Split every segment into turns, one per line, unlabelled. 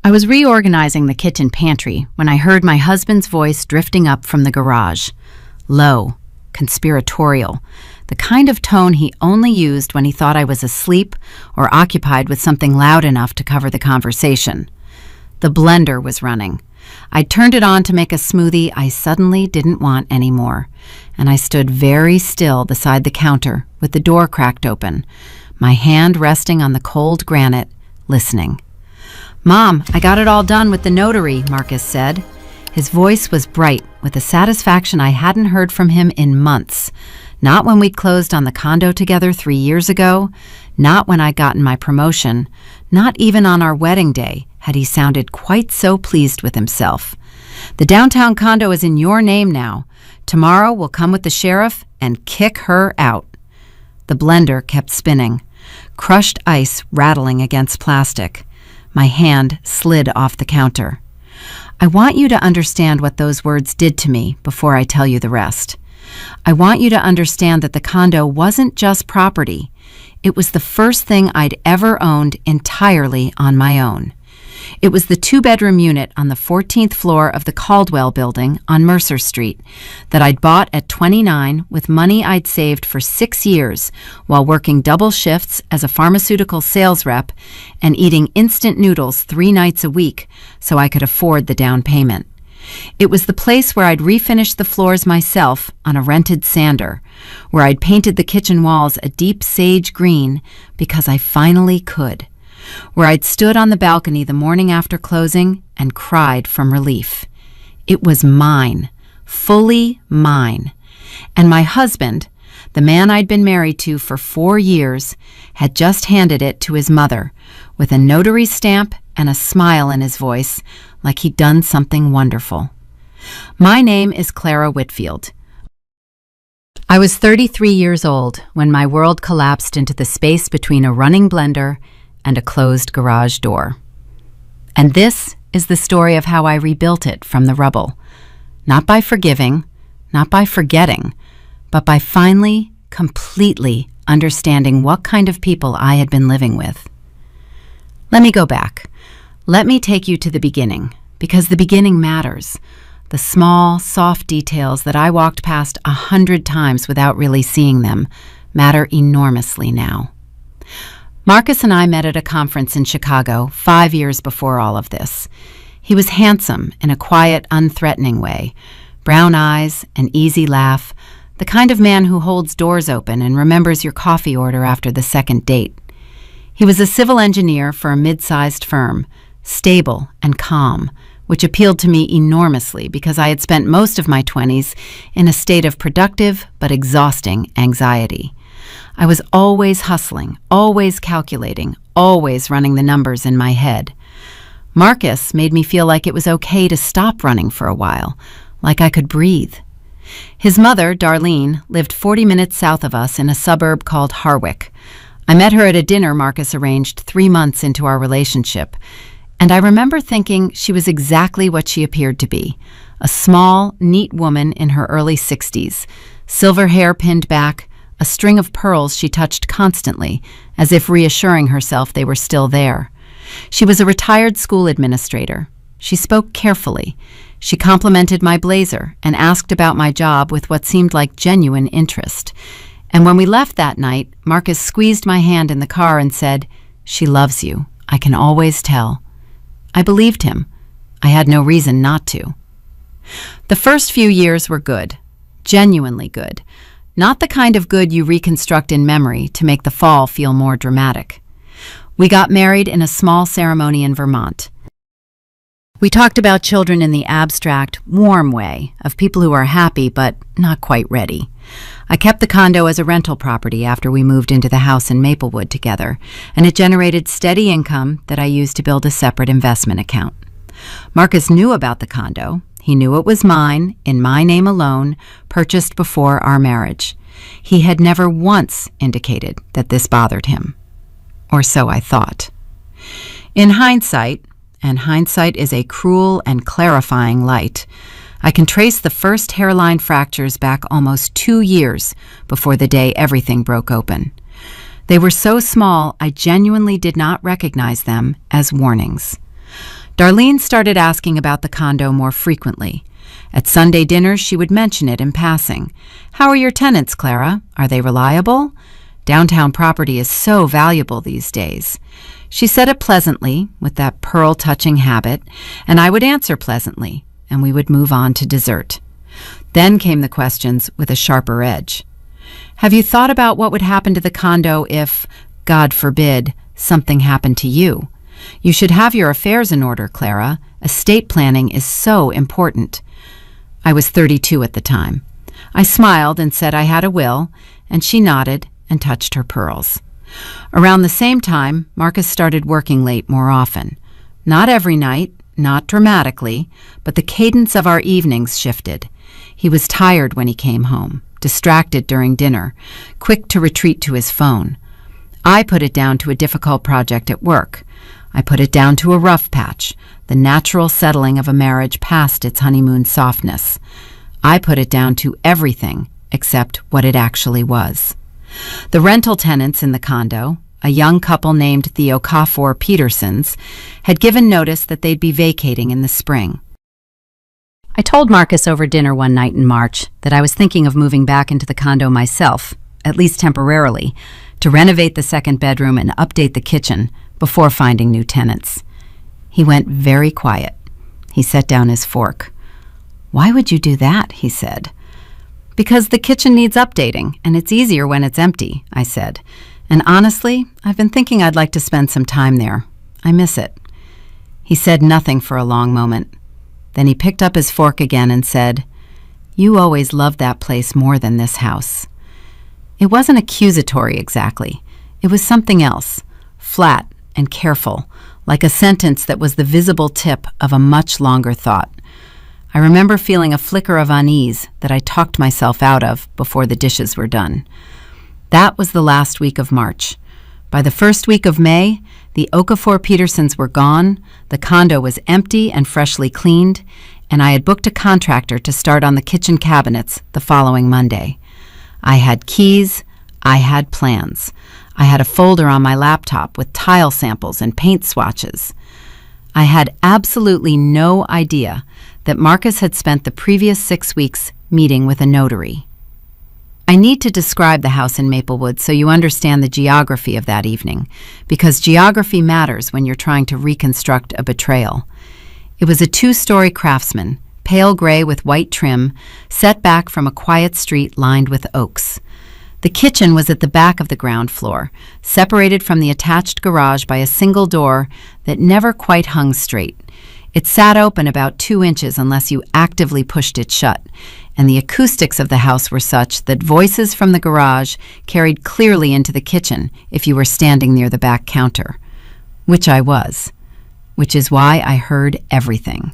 I was reorganizing the kitchen pantry when I heard my husband's voice drifting up from the garage. Low, conspiratorial, the kind of tone he only used when he thought I was asleep or occupied with something loud enough to cover the conversation. The blender was running. I turned it on to make a smoothie I suddenly didn't want anymore, and I stood very still beside the counter with the door cracked open, my hand resting on the cold granite, listening. "Mom, I got it all done with the notary," Marcus said. His voice was bright with a satisfaction I hadn't heard from him in months. Not when we closed on the condo together 3 years ago, not when I'd gotten my promotion, not even on our wedding day had he sounded quite so pleased with himself. "The downtown condo is in your name now. Tomorrow we'll come with the sheriff and kick her out." The blender kept spinning, crushed ice rattling against plastic. My hand slid off the counter. I want you to understand what those words did to me before I tell you the rest. I want you to understand that the condo wasn't just property. It was the first thing I'd ever owned entirely on my own. It was the 2-bedroom unit on the 14th floor of the Caldwell building on Mercer Street that I'd bought at 29 with money I'd saved for 6 years while working double shifts as a pharmaceutical sales rep and eating instant noodles 3 nights a week so I could afford the down payment. It was the place where I'd refinished the floors myself on a rented sander, where I'd painted the kitchen walls a deep sage green because I finally could, where I'd stood on the balcony the morning after closing and cried from relief. It was mine, fully mine. And my husband, the man I'd been married to for 4 years, had just handed it to his mother with a notary stamp and a smile in his voice like he'd done something wonderful. My name is Clara Whitfield. I was 33 years old when my world collapsed into the space between a running blender and a closed garage door. And this is the story of how I rebuilt it from the rubble. Not by forgiving, not by forgetting, but by finally, completely understanding what kind of people I had been living with. Let me go back. Let me take you to the beginning, because the beginning matters. The small, soft details that I walked past 100 times without really seeing them matter enormously now. Marcus and I met at a conference in Chicago 5 years before all of this. He was handsome in a quiet, unthreatening way. Brown eyes, an easy laugh, the kind of man who holds doors open and remembers your coffee order after the second date. He was a civil engineer for a mid-sized firm, stable and calm, which appealed to me enormously because I had spent most of my 20s in a state of productive but exhausting anxiety. I was always hustling, always calculating, always running the numbers in my head. Marcus made me feel like it was okay to stop running for a while, like I could breathe. His mother, Darlene, lived 40 minutes south of us in a suburb called Harwick. I met her at a dinner Marcus arranged 3 months into our relationship, and I remember thinking she was exactly what she appeared to be, a small, neat woman in her early 60s, silver hair pinned back, a string of pearls she touched constantly, as if reassuring herself they were still there. She was a retired school administrator. She spoke carefully. She complimented my blazer and asked about my job with what seemed like genuine interest. And when we left that night, Marcus squeezed my hand in the car and said, "She loves you. I can always tell." I believed him. I had no reason not to. The first few years were good, genuinely good. Not the kind of good you reconstruct in memory to make the fall feel more dramatic. We got married in a small ceremony in Vermont. We talked about children in the abstract, warm way of people who are happy but not quite ready. I kept the condo as a rental property after we moved into the house in Maplewood together, and it generated steady income that I used to build a separate investment account. Marcus knew about the condo. He knew it was mine, in my name alone, purchased before our marriage. He had never once indicated that this bothered him. Or so I thought. In hindsight, and hindsight is a cruel and clarifying light, I can trace the first hairline fractures back almost 2 years before the day everything broke open. They were so small I genuinely did not recognize them as warnings. Darlene started asking about the condo more frequently. At Sunday dinners, she would mention it in passing. "How are your tenants, Clara? Are they reliable? Downtown property is so valuable these days." She said it pleasantly, with that pearl-touching habit, and I would answer pleasantly, and we would move on to dessert. Then came the questions with a sharper edge. "Have you thought about what would happen to the condo if, God forbid, something happened to you? You should have your affairs in order, Clara. Estate planning is so important." I was 32 at the time. I smiled and said I had a will, and she nodded and touched her pearls. Around the same time, Marcus started working late more often. Not every night, not dramatically, but the cadence of our evenings shifted. He was tired when he came home, distracted during dinner, quick to retreat to his phone. I put it down to a difficult project at work. I put it down to a rough patch, the natural settling of a marriage past its honeymoon softness. I put it down to everything except what it actually was. The rental tenants in the condo, a young couple named the Okafor Petersons, had given notice that they'd be vacating in the spring. I told Marcus over dinner one night in March that I was thinking of moving back into the condo myself, at least temporarily, to renovate the second bedroom and update the kitchen before finding new tenants. He went very quiet. He set down his fork. "Why would you do that?" he said. "Because the kitchen needs updating, and it's easier when it's empty," I said. "And honestly, I've been thinking I'd like to spend some time there. I miss it." He said nothing for a long moment. Then he picked up his fork again and said, "You always loved that place more than this house." It wasn't accusatory exactly. It was something else, flat and careful, like a sentence that was the visible tip of a much longer thought. I remember feeling a flicker of unease that I talked myself out of before the dishes were done. That was the last week of March. By the first week of May, the Okafor Petersons were gone, the condo was empty and freshly cleaned, and I had booked a contractor to start on the kitchen cabinets the following Monday. I had keys, I had plans. I had a folder on my laptop with tile samples and paint swatches. I had absolutely no idea that Marcus had spent the previous 6 weeks meeting with a notary. I need to describe the house in Maplewood so you understand the geography of that evening, because geography matters when you're trying to reconstruct a betrayal. It was a 2-story Craftsman, pale gray with white trim, set back from a quiet street lined with oaks. The kitchen was at the back of the ground floor, separated from the attached garage by a single door that never quite hung straight. It sat open about 2 inches unless you actively pushed it shut, and the acoustics of the house were such that voices from the garage carried clearly into the kitchen if you were standing near the back counter. Which I was. Which is why I heard everything.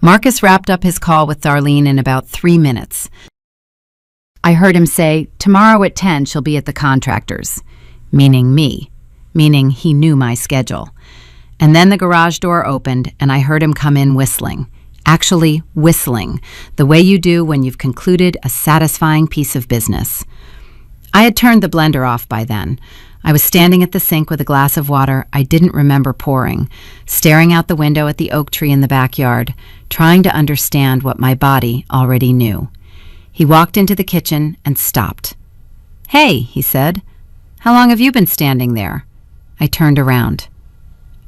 Marcus wrapped up his call with Darlene in about 3 minutes. I heard him say, "Tomorrow at 10 she'll be at the contractor's," meaning me, meaning he knew my schedule. And then the garage door opened and I heard him come in whistling. Actually whistling, the way you do when you've concluded a satisfying piece of business. I had turned the blender off by then. I was standing at the sink with a glass of water I didn't remember pouring, staring out the window at the oak tree in the backyard, trying to understand what my body already knew. He walked into the kitchen and stopped. "Hey," he said, "how long have you been standing there?" I turned around.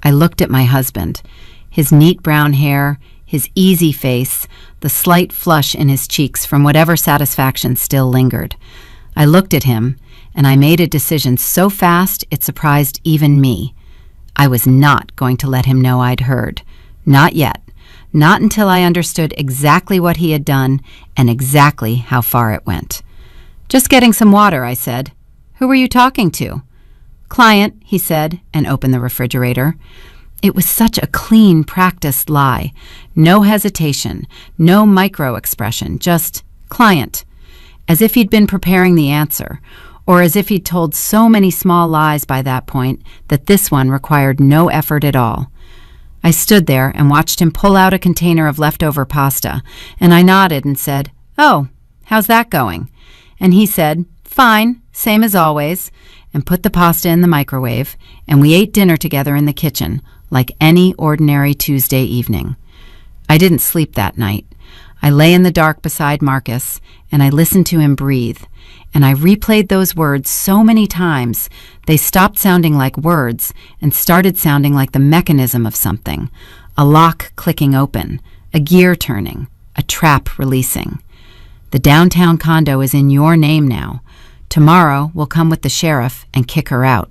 I looked at my husband, his neat brown hair, his easy face, the slight flush in his cheeks from whatever satisfaction still lingered. I looked at him, and I made a decision so fast it surprised even me. I was not going to let him know I'd heard. Not yet. Not until I understood exactly what he had done and exactly how far it went. "Just getting some water," I said. "Who were you talking to?" "Client," he said, and opened the refrigerator. It was such a clean, practiced lie. No hesitation, no micro-expression, just client. As if he'd been preparing the answer, or as if he'd told so many small lies by that point that this one required no effort at all. I stood there and watched him pull out a container of leftover pasta, and I nodded and said, "Oh, how's that going?" And he said, "Fine, same as always," and put the pasta in the microwave, and we ate dinner together in the kitchen, like any ordinary Tuesday evening. I didn't sleep that night. I lay in the dark beside Marcus, and I listened to him breathe, and I replayed those words so many times they stopped sounding like words and started sounding like the mechanism of something, a lock clicking open, a gear turning, a trap releasing. The downtown condo is in your name now. Tomorrow we'll come with the sheriff and kick her out.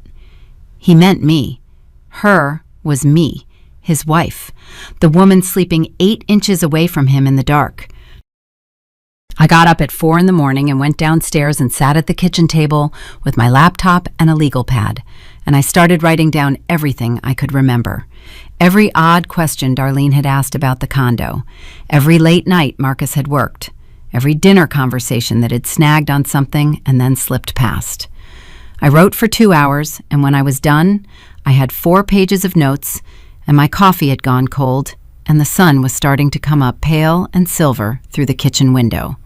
He meant me. Her was me, his wife, the woman sleeping 8 inches away from him in the dark. I got up at 4 a.m. and went downstairs and sat at the kitchen table with my laptop and a legal pad, and I started writing down everything I could remember. Every odd question Darlene had asked about the condo, every late night Marcus had worked, every dinner conversation that had snagged on something and then slipped past. I wrote for 2 hours, and when I was done, I had 4 pages of notes, and my coffee had gone cold, and the sun was starting to come up pale and silver through the kitchen window.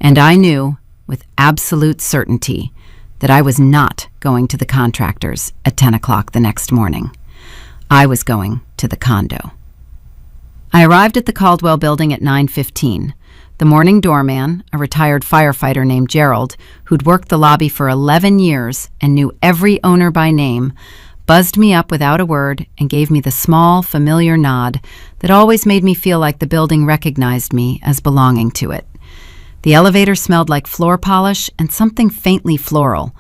And I knew, with absolute certainty, that I was not going to the contractors at 10 o'clock the next morning. I was going to the condo. I arrived at the Caldwell building at 9:15. The morning doorman, a retired firefighter named Gerald, who'd worked the lobby for 11 years and knew every owner by name, buzzed me up without a word and gave me the small, familiar nod that always made me feel like the building recognized me as belonging to it. The elevator smelled like floor polish and something faintly floral.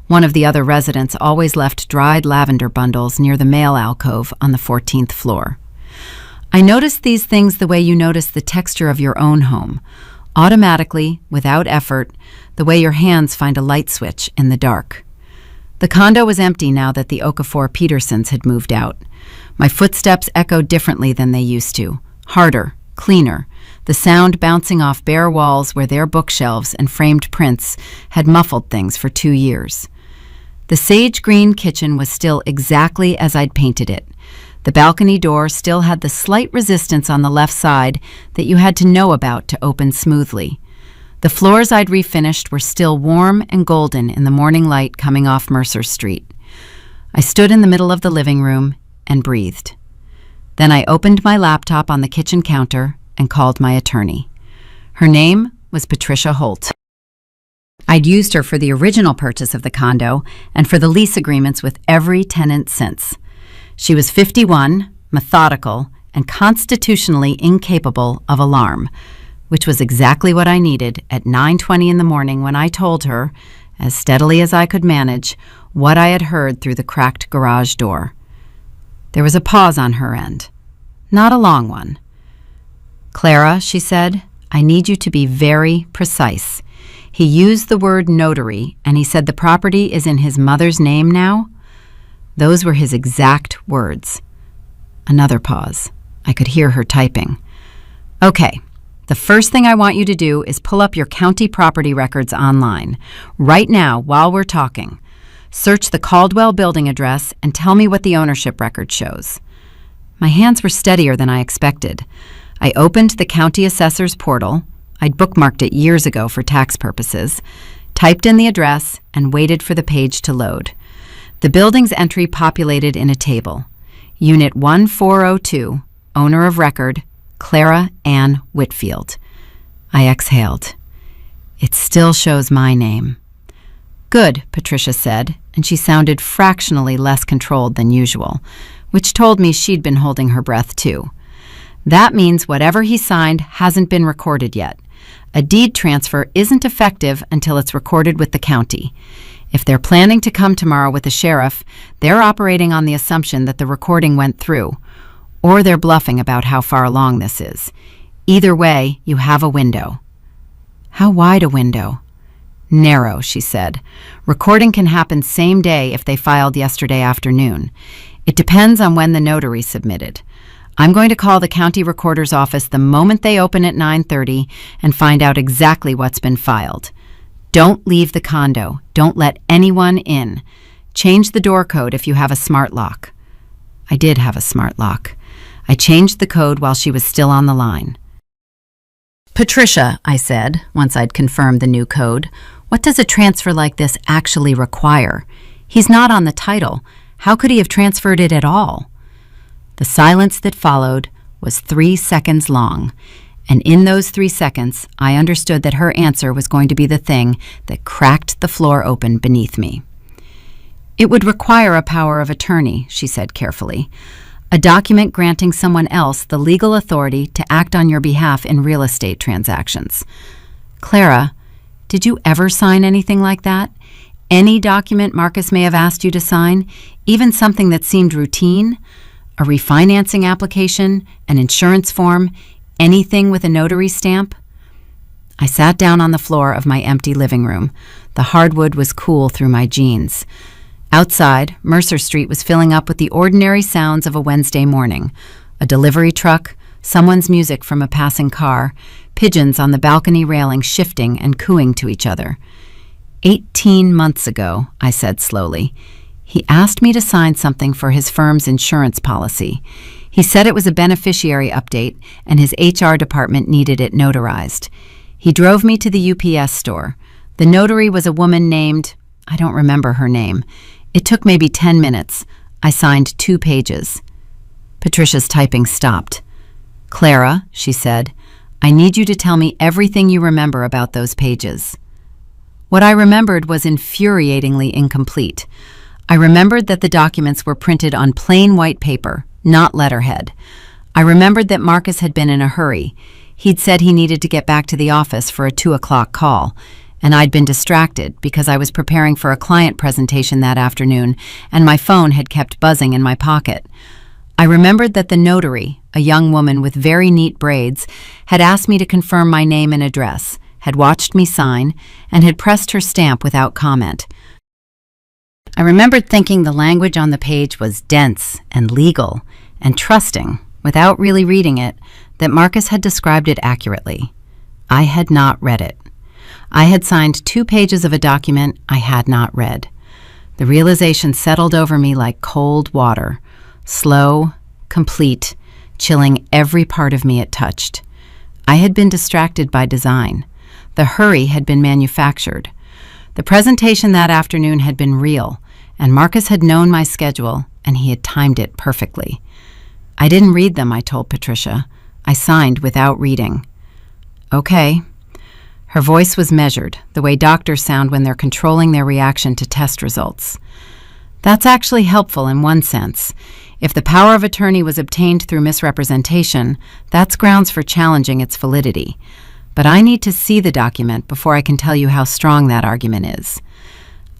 One of the other residents always left dried lavender bundles near the mail alcove on the 14th floor. I noticed these things the way you notice the texture of your own home, automatically, without effort, the way your hands find a light switch in the dark. The condo was empty now that the Okafor Petersons had moved out. My footsteps echoed differently than they used to, harder, cleaner, the sound bouncing off bare walls where their bookshelves and framed prints had muffled things for 2 years. The sage green kitchen was still exactly as I'd painted it. The balcony door still had the slight resistance on the left side that you had to know about to open smoothly. The floors I'd refinished were still warm and golden in the morning light coming off Mercer Street. I stood in the middle of the living room and breathed. Then I opened my laptop on the kitchen counter and called my attorney. Her name was Patricia Holt. I'd used her for the original purchase of the condo and for the lease agreements with every tenant since. She was 51, methodical, and constitutionally incapable of alarm, which was exactly what I needed at 9:20 in the morning when I told her, as steadily as I could manage, what I had heard through the cracked garage door. There was a pause on her end. Not a long one. "Clara," she said, "I need you to be very precise. He used the word notary, and he said the property is in his mother's name now?" Those were his exact words. Another pause. I could hear her typing. "Okay, the first thing I want you to do is pull up your county property records online. Right now, while we're talking. Search the Caldwell building address and tell me what the ownership record shows." My hands were steadier than I expected. I opened the county assessor's portal. I'd bookmarked it years ago for tax purposes, typed in the address, and waited for the page to load. The building's entry populated in a table. Unit 1402, owner of record, Clara Ann Whitfield. I exhaled. It still shows my name. "Good," Patricia said, and she sounded fractionally less controlled than usual, which told me she'd been holding her breath too. "That means whatever he signed hasn't been recorded yet. A deed transfer isn't effective until it's recorded with the county. If they're planning to come tomorrow with the sheriff, they're operating on the assumption that the recording went through, or they're bluffing about how far along this is. Either way, you have a window." "How wide a window?" "Narrow," she said. "Recording can happen same day if they filed yesterday afternoon. It depends on when the notary submitted. I'm going to call the county recorder's office the moment they open at 9:30 and find out exactly what's been filed. Don't leave the condo. Don't let anyone in. Change the door code if you have a smart lock." I did have a smart lock. I changed the code while she was still on the line. "Patricia," I said, once I'd confirmed the new code, "what does a transfer like this actually require? He's not on the title. How could he have transferred it at all?" The silence that followed was 3 seconds long, and in those 3 seconds, I understood that her answer was going to be the thing that cracked the floor open beneath me. "It would require a power of attorney," she said carefully, "a document granting someone else the legal authority to act on your behalf in real estate transactions." "Clara, did you ever sign anything like that? Any document Marcus may have asked you to sign, even something that seemed routine? A refinancing application, an insurance form, anything with a notary stamp?" I sat down on the floor of my empty living room. The hardwood was cool through my jeans. Outside, Mercer Street was filling up with the ordinary sounds of a Wednesday morning: a delivery truck, someone's music from a passing car, pigeons on the balcony railing shifting and cooing to each other. 18 months ago, I said slowly, he asked me to sign something for his firm's insurance policy. He said it was a beneficiary update and his HR department needed it notarized. He drove me to the UPS store. The notary was a woman named, I don't remember her name. It took maybe 10 minutes. I signed 2 pages. Patricia's typing stopped. "Clara," she said, "I need you to tell me everything you remember about those pages." What I remembered was infuriatingly incomplete. I remembered that the documents were printed on plain white paper, not letterhead. I remembered that Marcus had been in a hurry. He'd said he needed to get back to the office for a 2:00 call, and I'd been distracted because I was preparing for a client presentation that afternoon, and my phone had kept buzzing in my pocket. I remembered that the notary, a young woman with very neat braids, had asked me to confirm my name and address, had watched me sign, and had pressed her stamp without comment. I remembered thinking the language on the page was dense and legal and trusting, without really reading it, that Marcus had described it accurately. I had not read it. I had signed 2 pages of a document I had not read. The realization settled over me like cold water, slow, complete, chilling every part of me it touched. I had been distracted by design. The hurry had been manufactured. The presentation that afternoon had been real, and Marcus had known my schedule, and he had timed it perfectly. I didn't read them, I told Patricia. I signed without reading. "Okay." Her voice was measured, the way doctors sound when they're controlling their reaction to test results. "That's actually helpful in one sense. If the power of attorney was obtained through misrepresentation, that's grounds for challenging its validity. But I need to see the document before I can tell you how strong that argument is.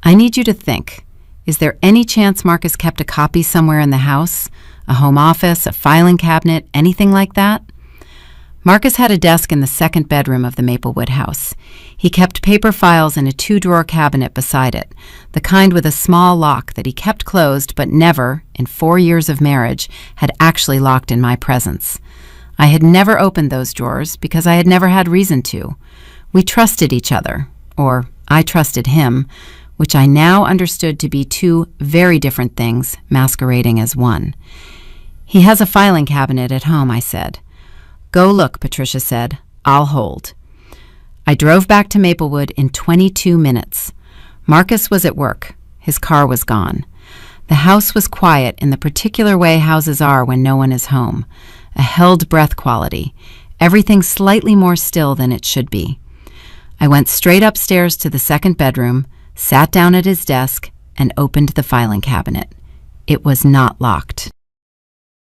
I need you to think, is there any chance Marcus kept a copy somewhere in the house? A home office, a filing cabinet, anything like that? Marcus had a desk in the 2nd bedroom of the Maplewood house. He kept paper files in a 2-drawer cabinet beside it, the kind with a small lock that he kept closed but never, in 4 years of marriage, had actually locked in my presence. I had never opened those drawers because I had never had reason to. We trusted each other, or I trusted him, which I now understood to be 2 very different things masquerading as one. "He has a filing cabinet at home," I said. "Go look," Patricia said. "I'll hold." I drove back to Maplewood in 22 minutes. Marcus was at work. His car was gone. The house was quiet in the particular way houses are when no one is home. A held breath quality, everything slightly more still than it should be. I went straight upstairs to the 2nd bedroom, sat down at his desk, and opened the filing cabinet. It was not locked.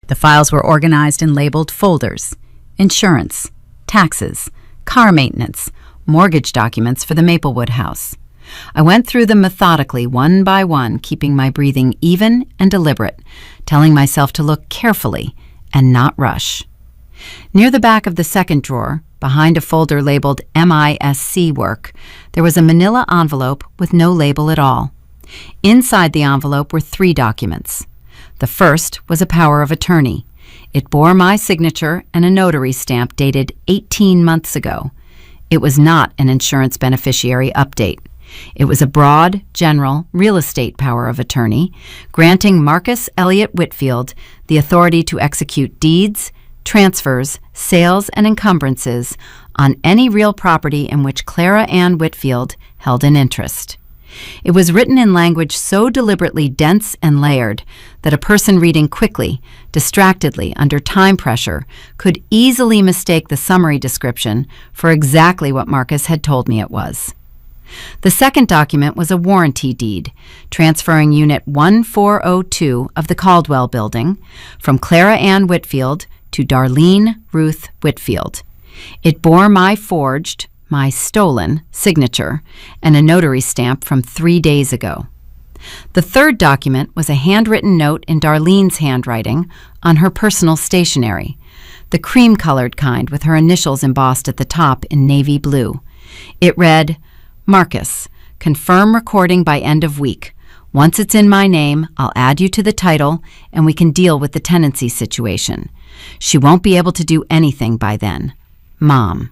The files were organized in labeled folders: insurance, taxes, car maintenance, mortgage documents for the Maplewood house. I went through them methodically, one by one, keeping my breathing even and deliberate, telling myself to look carefully and not rush. Near the back of the 2nd drawer, behind a folder labeled MISC work, there was a manila envelope with no label at all. Inside the envelope were 3 documents. The first was a power of attorney. It bore my signature and a notary stamp dated 18 months ago. It was not an insurance beneficiary update. It was a broad, general, real estate power of attorney, granting Marcus Elliott Whitfield the authority to execute deeds, transfers, sales, and encumbrances on any real property in which Clara Ann Whitfield held an interest. It was written in language so deliberately dense and layered that a person reading quickly, distractedly, under time pressure, could easily mistake the summary description for exactly what Marcus had told me it was. The second document was a warranty deed, transferring Unit 1402 of the Caldwell Building from Clara Ann Whitfield to Darlene Ruth Whitfield. It bore my forged, my stolen, signature and a notary stamp from 3 days ago. The third document was a handwritten note in Darlene's handwriting on her personal stationery, the cream-colored kind with her initials embossed at the top in navy blue. It read, "Marcus, confirm recording by end of week. Once it's in my name, I'll add you to the title and we can deal with the tenancy situation. She won't be able to do anything by then. Mom."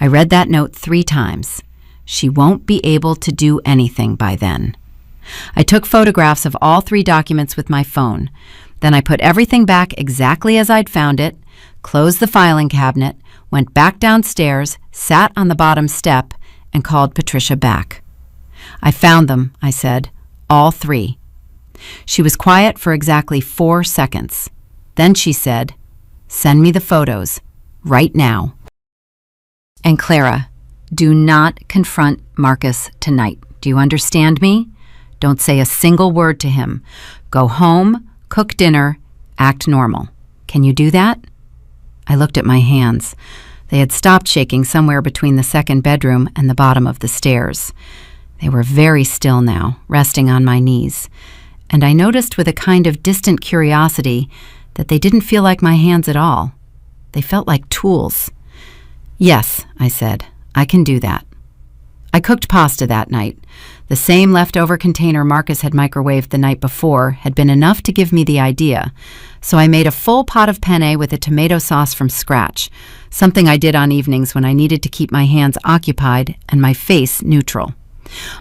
I read that note 3 times. She won't be able to do anything by then. I took photographs of all 3 documents with my phone. Then I put everything back exactly as I'd found it, closed the filing cabinet, went back downstairs, sat on the bottom step, and called Patricia back. "I found them," I said, "all 3. She was quiet for exactly 4 seconds. Then she said, "Send me the photos, right now. And Clara, do not confront Marcus tonight. Do you understand me? Don't say a single word to him. Go home, cook dinner, act normal. Can you do that?" I looked at my hands. They had stopped shaking somewhere between the second bedroom and the bottom of the stairs. They were very still now, resting on my knees. And I noticed with a kind of distant curiosity that they didn't feel like my hands at all. They felt like tools. "Yes," I said, "I can do that." I cooked pasta that night. The same leftover container Marcus had microwaved the night before had been enough to give me the idea, so I made a full pot of penne with a tomato sauce from scratch, something I did on evenings when I needed to keep my hands occupied and my face neutral.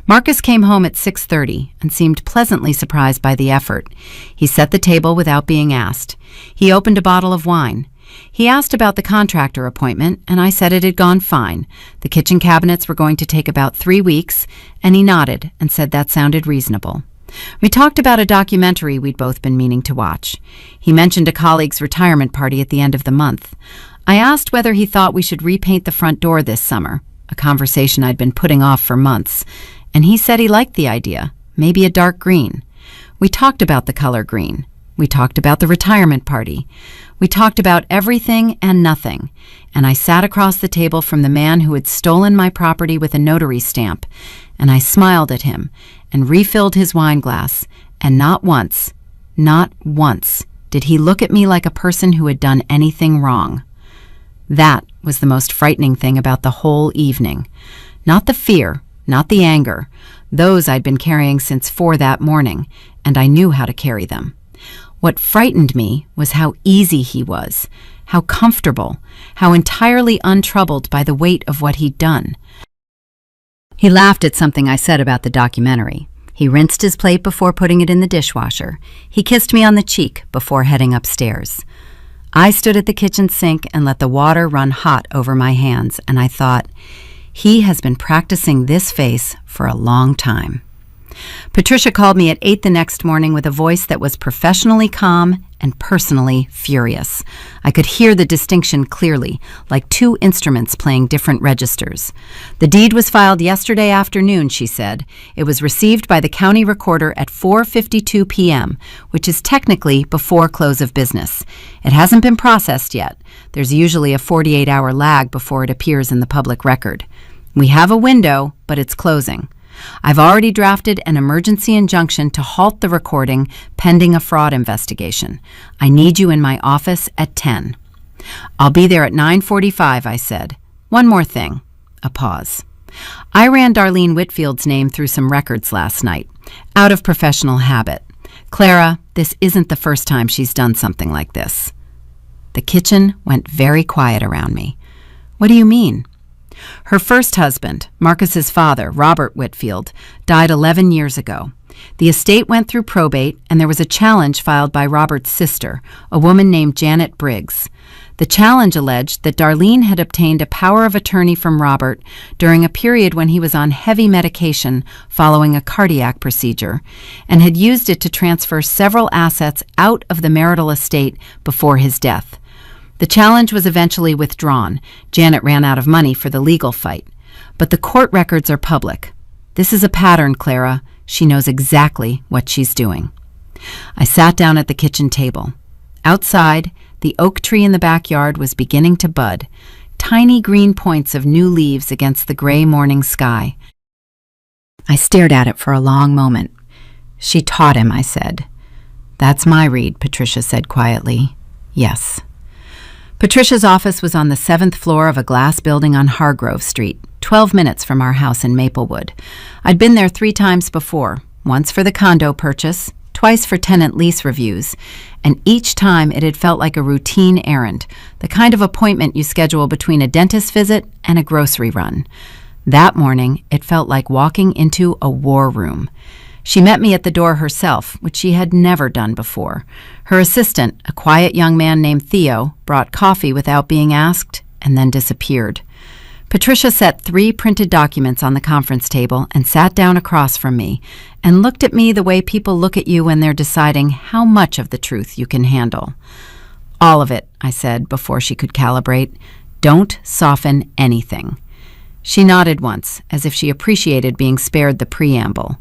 Marcus came home at 6:30 and seemed pleasantly surprised by the effort. He set the table without being asked. He opened a bottle of wine. He asked about the contractor appointment, and I said it had gone fine. The kitchen cabinets were going to take about 3 weeks, and he nodded and said that sounded reasonable. We talked about a documentary we'd both been meaning to watch. He mentioned a colleague's retirement party at the end of the month. I asked whether he thought we should repaint the front door this summer, a conversation I'd been putting off for months, and he said he liked the idea, maybe a dark green. We talked about the color green. We talked about the retirement party. We talked about everything and nothing, and I sat across the table from the man who had stolen my property with a notary stamp, and I smiled at him and refilled his wine glass, and not once did he look at me like a person who had done anything wrong. That was the most frightening thing about the whole evening. Not the fear, not the anger. Those I'd been carrying since 4 that morning, and I knew how to carry them. What frightened me was how easy he was, how comfortable, how entirely untroubled by the weight of what he'd done. He laughed at something I said about the documentary. He rinsed his plate before putting it in the dishwasher. He kissed me on the cheek before heading upstairs. I stood at the kitchen sink and let the water run hot over my hands, and I thought, he has been practicing this face for a long time. Patricia called me at 8 the next morning with a voice that was professionally calm and personally furious. I could hear the distinction clearly, like 2 instruments playing different registers. "The deed was filed yesterday afternoon," she said. "It was received by the county recorder at 4:52 p.m., which is technically before close of business. It hasn't been processed yet. There's usually a 48-hour lag before it appears in the public record. We have a window, but it's closing. I've already drafted an emergency injunction to halt the recording pending a fraud investigation. I need you in my office at 10. "I'll be there at 9:45, I said. "One more thing." A pause. "I ran Darlene Whitfield's name through some records last night, out of professional habit. Clara, this isn't the first time she's done something like this." The kitchen went very quiet around me. "What do you mean?" "Her first husband, Marcus's father, Robert Whitfield, died 11 years ago. The estate went through probate, and there was a challenge filed by Robert's sister, a woman named Janet Briggs. The challenge alleged that Darlene had obtained a power of attorney from Robert during a period when he was on heavy medication following a cardiac procedure, and had used it to transfer several assets out of the marital estate before his death. The challenge was eventually withdrawn. Janet ran out of money for the legal fight. But the court records are public. This is a pattern, Clara. She knows exactly what she's doing. I sat down at the kitchen table. Outside, the oak tree in the backyard was beginning to bud, tiny green points of new leaves against the gray morning sky. I stared at it for a long moment. She taught him, I said. That's my read, Patricia said quietly. Yes. Patricia's office was on the 7th floor of a glass building on Hargrove Street, 12 minutes from our house in Maplewood. I'd been there 3 times before, once for the condo purchase, twice for tenant lease reviews, and each time it had felt like a routine errand, the kind of appointment you schedule between a dentist visit and a grocery run. That morning, it felt like walking into a war room. She met me at the door herself, which she had never done before. Her assistant, a quiet young man named Theo, brought coffee without being asked and then disappeared. Patricia set 3 printed documents on the conference table and sat down across from me and looked at me the way people look at you when they're deciding how much of the truth you can handle. All of it, I said before she could calibrate. Don't soften anything. She nodded once, as if she appreciated being spared the preamble.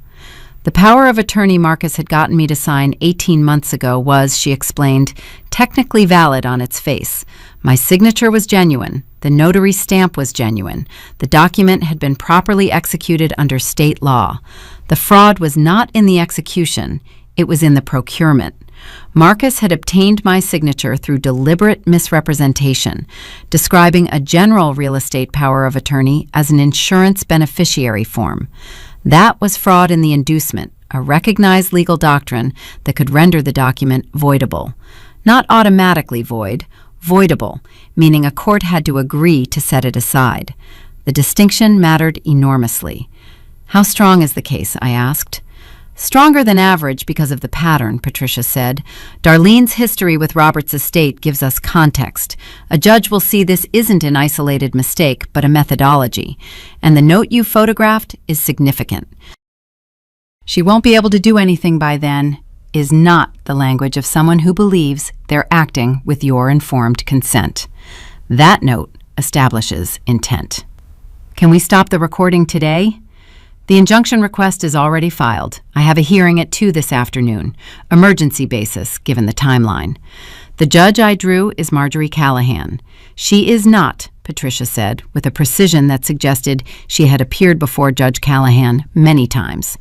The power of attorney Marcus had gotten me to sign 18 months ago was, she explained, technically valid on its face. My signature was genuine. The notary stamp was genuine. The document had been properly executed under state law. The fraud was not in the execution. It was in the procurement. Marcus had obtained my signature through deliberate misrepresentation, describing a general real estate power of attorney as an insurance beneficiary form. That was fraud in the inducement, a recognized legal doctrine that could render the document voidable. Not automatically void, voidable, meaning a court had to agree to set it aside. The distinction mattered enormously. How strong is the case? I asked. Stronger than average because of the pattern, Patricia said. Darlene's history with Robert's estate gives us context. A judge will see this isn't an isolated mistake, but a methodology. And the note you photographed is significant. She won't be able to do anything by then is not the language of someone who believes they're acting with your informed consent. That note establishes intent. Can we stop the recording today? The injunction request is already filed. I have a hearing at 2 this afternoon, emergency basis, given the timeline. The judge I drew is Marjorie Callahan. She is not, Patricia said, with a precision that suggested she had appeared before Judge Callahan many times,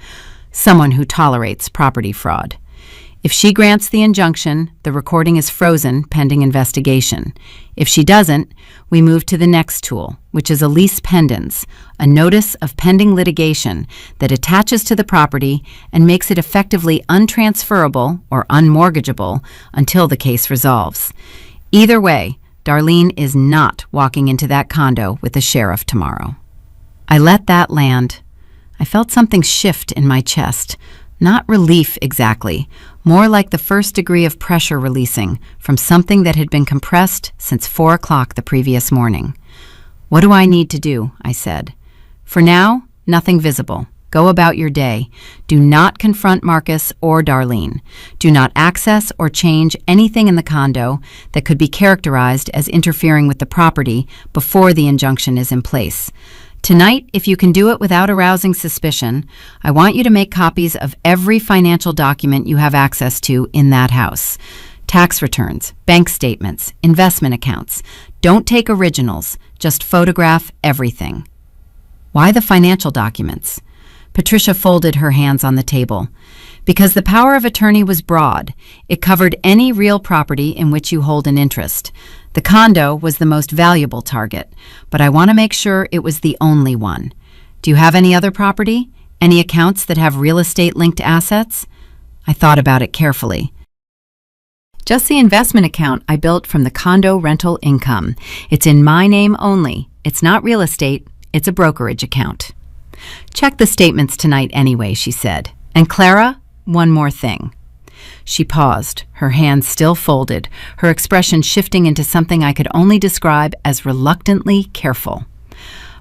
someone who tolerates property fraud. If she grants the injunction, the recording is frozen pending investigation. If she doesn't, we move to the next tool, which is a lease pendens, a notice of pending litigation that attaches to the property and makes it effectively untransferable or unmortgageable until the case resolves. Either way, Darlene is not walking into that condo with the sheriff tomorrow. I let that land. I felt something shift in my chest. Not relief exactly, more like the first degree of pressure releasing from something that had been compressed since 4 o'clock the previous morning. What do I need to do? I said. For now, nothing visible. Go about your day. Do not confront Marcus or Darlene. Do not access or change anything in the condo that could be characterized as interfering with the property before the injunction is in place. Tonight, if you can do it without arousing suspicion, I want you to make copies of every financial document you have access to in that house. Tax returns, bank statements, investment accounts. Don't take originals, just photograph everything. Why the financial documents? Patricia folded her hands on the table. Because the power of attorney was broad. It covered any real property in which you hold an interest. The condo was the most valuable target, but I want to make sure it was the only one. Do you have any other property? Any accounts that have real estate-linked assets? I thought about it carefully. Just the investment account I built from the condo rental income. It's in my name only. It's not real estate. It's a brokerage account. Check the statements tonight anyway, she said. And Clara, one more thing. She paused, her hands still folded, her expression shifting into something I could only describe as reluctantly careful.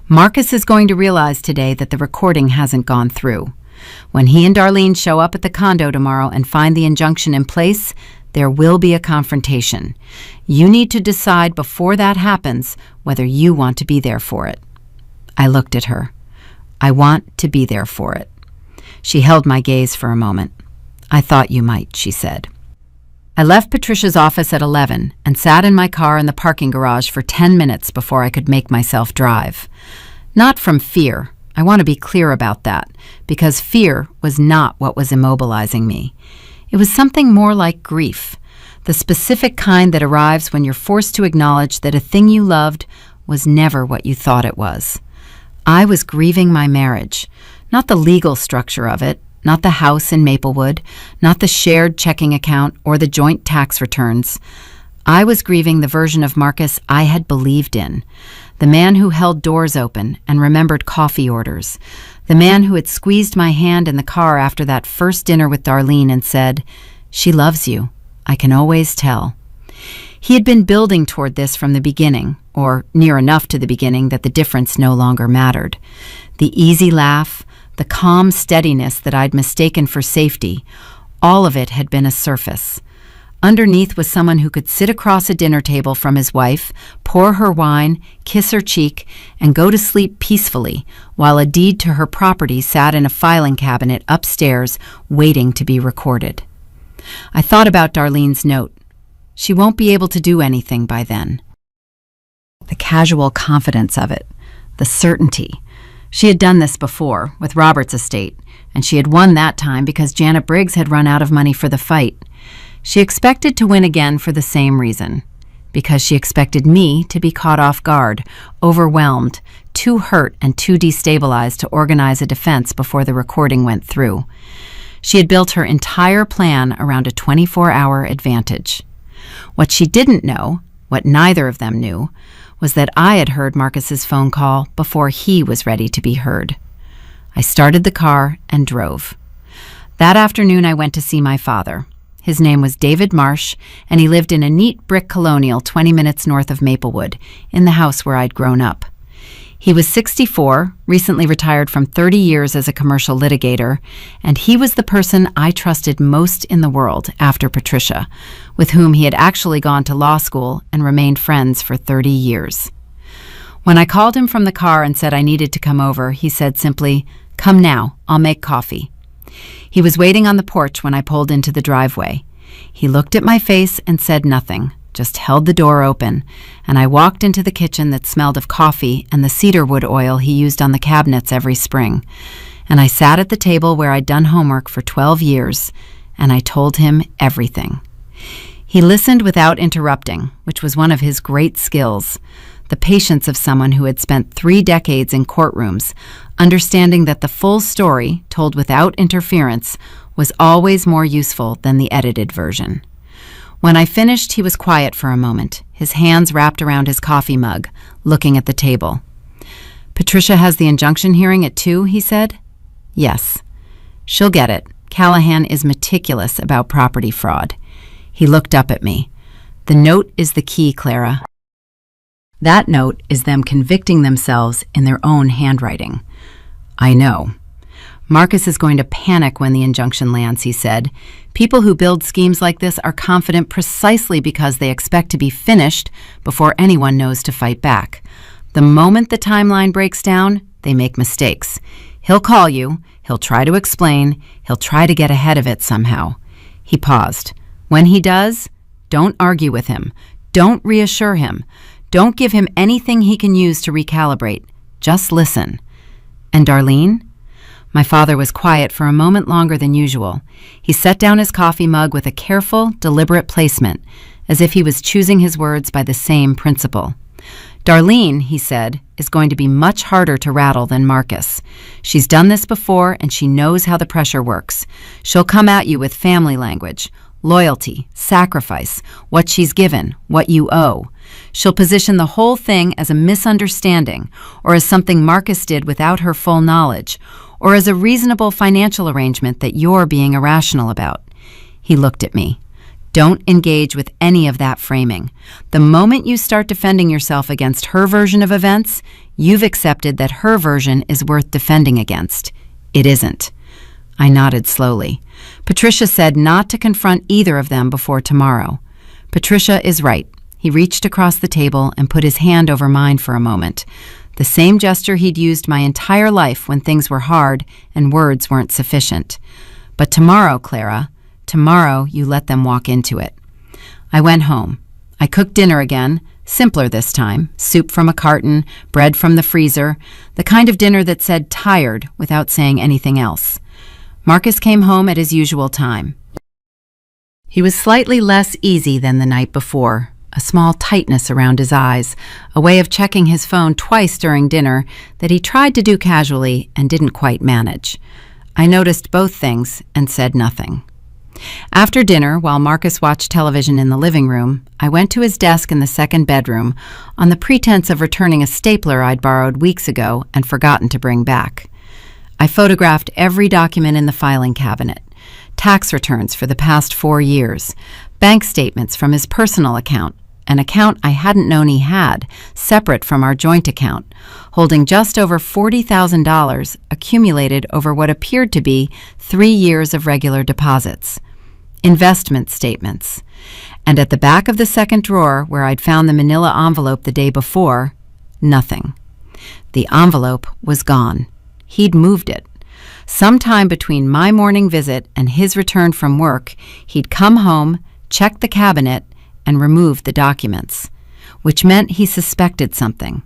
Marcus is going to realize today that the recording hasn't gone through. When he and Darlene show up at the condo tomorrow and find the injunction in place, there will be a confrontation. You need to decide before that happens whether you want to be there for it. I looked at her. I want to be there for it. She held my gaze for a moment. I thought you might, she said. I left Patricia's office at 11 and sat in my car in the parking garage for 10 minutes before I could make myself drive. Not from fear. I want to be clear about that, because fear was not what was immobilizing me. It was something more like grief, the specific kind that arrives when you're forced to acknowledge that a thing you loved was never what you thought it was. I was grieving my marriage, not the legal structure of it, not the house in Maplewood, not the shared checking account or the joint tax returns. I was grieving the version of Marcus I had believed in, the man who held doors open and remembered coffee orders, the man who had squeezed my hand in the car after that first dinner with Darlene and said, "She loves you. I can always tell." He had been building toward this from the beginning, or near enough to the beginning that the difference no longer mattered. The easy laugh, the calm steadiness that I'd mistaken for safety, all of it had been a surface. Underneath was someone who could sit across a dinner table from his wife, pour her wine, kiss her cheek, and go to sleep peacefully, while a deed to her property sat in a filing cabinet upstairs waiting to be recorded. I thought about Darlene's note. She won't be able to do anything by then. The casual confidence of it, the certainty. She had done this before, with Robert's estate, and she had won that time because Janet Briggs had run out of money for the fight. She expected to win again for the same reason, because she expected me to be caught off guard, overwhelmed, too hurt and too destabilized to organize a defense before the recording went through. She had built her entire plan around a 24-hour advantage. What she didn't know, what neither of them knew, was that I had heard Marcus's phone call before he was ready to be heard. I started the car and drove. That afternoon I went to see my father. His name was David Marsh, and he lived in a neat brick colonial 20 minutes north of Maplewood, in the house where I'd grown up. He was 64, recently retired from 30 years as a commercial litigator, and he was the person I trusted most in the world after Patricia, with whom he had actually gone to law school and remained friends for 30 years. When I called him from the car and said I needed to come over, he said simply, "Come now, I'll make coffee." He was waiting on the porch when I pulled into the driveway. He looked at my face and said nothing, just held the door open, and I walked into the kitchen that smelled of coffee and the cedarwood oil he used on the cabinets every spring. And I sat at the table where I'd done homework for 12 years, and I told him everything. He listened without interrupting, which was one of his great skills. The patience of someone who had spent 3 decades in courtrooms, understanding that the full story, told without interference, was always more useful than the edited version. When I finished, he was quiet for a moment, his hands wrapped around his coffee mug, looking at the table. "Patricia has the injunction hearing at 2, he said. "Yes. She'll get it. Callahan is meticulous about property fraud." He looked up at me. "The note is the key, Clara. That note is them convicting themselves in their own handwriting." "I know." "Marcus is going to panic when the injunction lands," he said. "People who build schemes like this are confident precisely because they expect to be finished before anyone knows to fight back. The moment the timeline breaks down, they make mistakes. He'll call you, he'll try to explain, he'll try to get ahead of it somehow." He paused. "When he does, don't argue with him. Don't reassure him. Don't give him anything he can use to recalibrate. Just listen." "And Darlene?" My father was quiet for a moment longer than usual. He set down his coffee mug with a careful, deliberate placement, as if he was choosing his words by the same principle. "Darlene," he said, "is going to be much harder to rattle than Marcus. She's done this before, and she knows how the pressure works. She'll come at you with family language, loyalty, sacrifice, what she's given, what you owe. She'll position the whole thing as a misunderstanding, or as something Marcus did without her full knowledge, or as a reasonable financial arrangement that you're being irrational about. He looked at me. Don't engage with any of that framing. The moment you start defending yourself against her version of events, you've accepted that her version is worth defending against. It isn't. I nodded slowly. Patricia said not to confront either of them before tomorrow. Patricia is right. He reached across the table and put his hand over mine for a moment. The same gesture he'd used my entire life when things were hard and words weren't sufficient. But tomorrow, Clara, tomorrow you let them walk into it. I went home. I cooked dinner again, simpler this time, soup from a carton, bread from the freezer, the kind of dinner that said tired without saying anything else. Marcus came home at his usual time. He was slightly less easy than the night before, a small tightness around his eyes, a way of checking his phone twice during dinner that he tried to do casually and didn't quite manage. I noticed both things and said nothing. After dinner, while Marcus watched television in the living room, I went to his desk in the second bedroom on the pretense of returning a stapler I'd borrowed weeks ago and forgotten to bring back. I photographed every document in the filing cabinet: tax returns for the past 4 years, bank statements from his personal account, an account I hadn't known he had, separate from our joint account, holding just over $40,000 accumulated over what appeared to be 3 years of regular deposits. Investment statements. And at the back of the second drawer, where I'd found the manila envelope the day before, nothing. The envelope was gone. He'd moved it. Sometime between my morning visit and his return from work, he'd come home, checked the cabinet, and removed the documents, which meant he suspected something.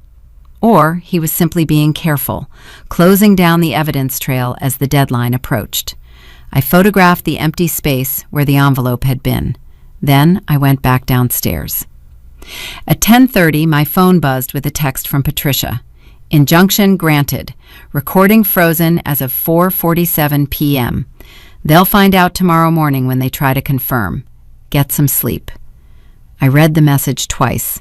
Or he was simply being careful, closing down the evidence trail as the deadline approached. I photographed the empty space where the envelope had been. Then I went back downstairs. At 10:30, my phone buzzed with a text from Patricia. Injunction granted. Recording frozen as of 4:47 p.m. They'll find out tomorrow morning when they try to confirm. Get some sleep. I read the message twice.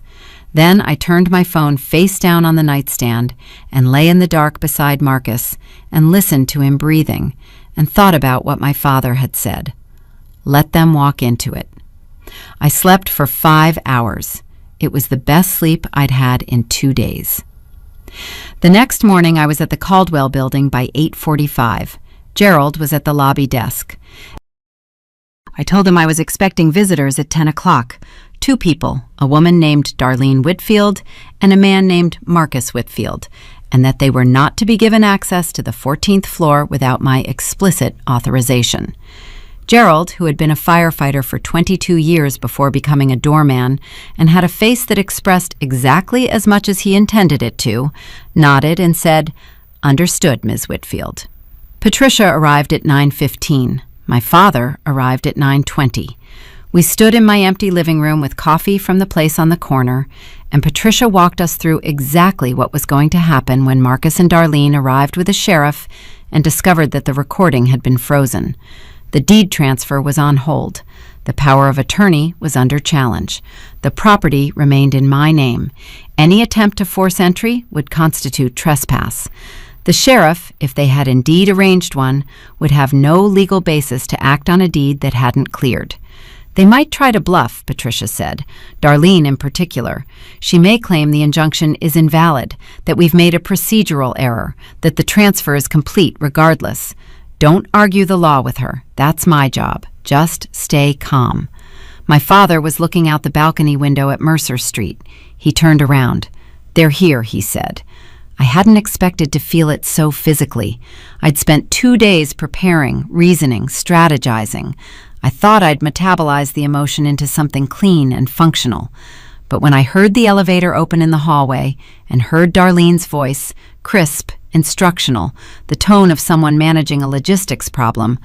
Then I turned my phone face down on the nightstand and lay in the dark beside Marcus and listened to him breathing and thought about what my father had said. Let them walk into it. I slept for 5 hours. It was the best sleep I'd had in 2 days. The next morning I was at the Caldwell building by 8:45. Gerald was at the lobby desk. I told him I was expecting visitors at 10 o'clock. 2 people, a woman named Darlene Whitfield and a man named Marcus Whitfield, and that they were not to be given access to the 14th floor without my explicit authorization. Gerald, who had been a firefighter for 22 years before becoming a doorman and had a face that expressed exactly as much as he intended it to, nodded and said, "Understood, Ms. Whitfield." Patricia arrived at 9:15. My father arrived at 9:20. We stood in my empty living room with coffee from the place on the corner, and Patricia walked us through exactly what was going to happen when Marcus and Darlene arrived with a sheriff and discovered that the recording had been frozen. The deed transfer was on hold. The power of attorney was under challenge. The property remained in my name. Any attempt to force entry would constitute trespass. The sheriff, if they had indeed arranged one, would have no legal basis to act on a deed that hadn't cleared. They might try to bluff, Patricia said, Darlene in particular. She may claim the injunction is invalid, that we've made a procedural error, that the transfer is complete regardless. Don't argue the law with her. That's my job. Just stay calm. My father was looking out the balcony window at Mercer Street. He turned around. They're here, he said. I hadn't expected to feel it so physically. I'd spent 2 days preparing, reasoning, strategizing. I thought I'd metabolize the emotion into something clean and functional. But when I heard the elevator open in the hallway and heard Darlene's voice, crisp, instructional, the tone of someone managing a logistics problem,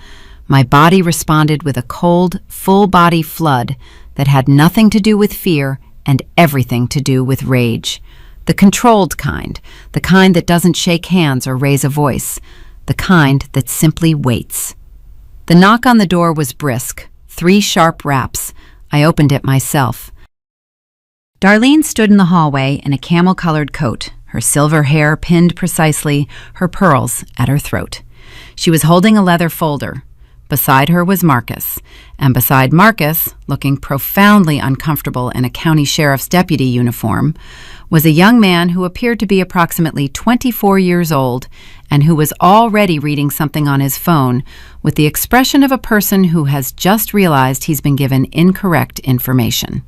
my body responded with a cold, full-body flood that had nothing to do with fear and everything to do with rage. The controlled kind, the kind that doesn't shake hands or raise a voice, the kind that simply waits. The knock on the door was brisk, 3 sharp raps. I opened it myself. Darlene stood in the hallway in a camel-colored coat, her silver hair pinned precisely, her pearls at her throat. She was holding a leather folder. Beside her was Marcus, and beside Marcus, looking profoundly uncomfortable in a county sheriff's deputy uniform, was a young man who appeared to be approximately 24 years old and who was already reading something on his phone with the expression of a person who has just realized he's been given incorrect information.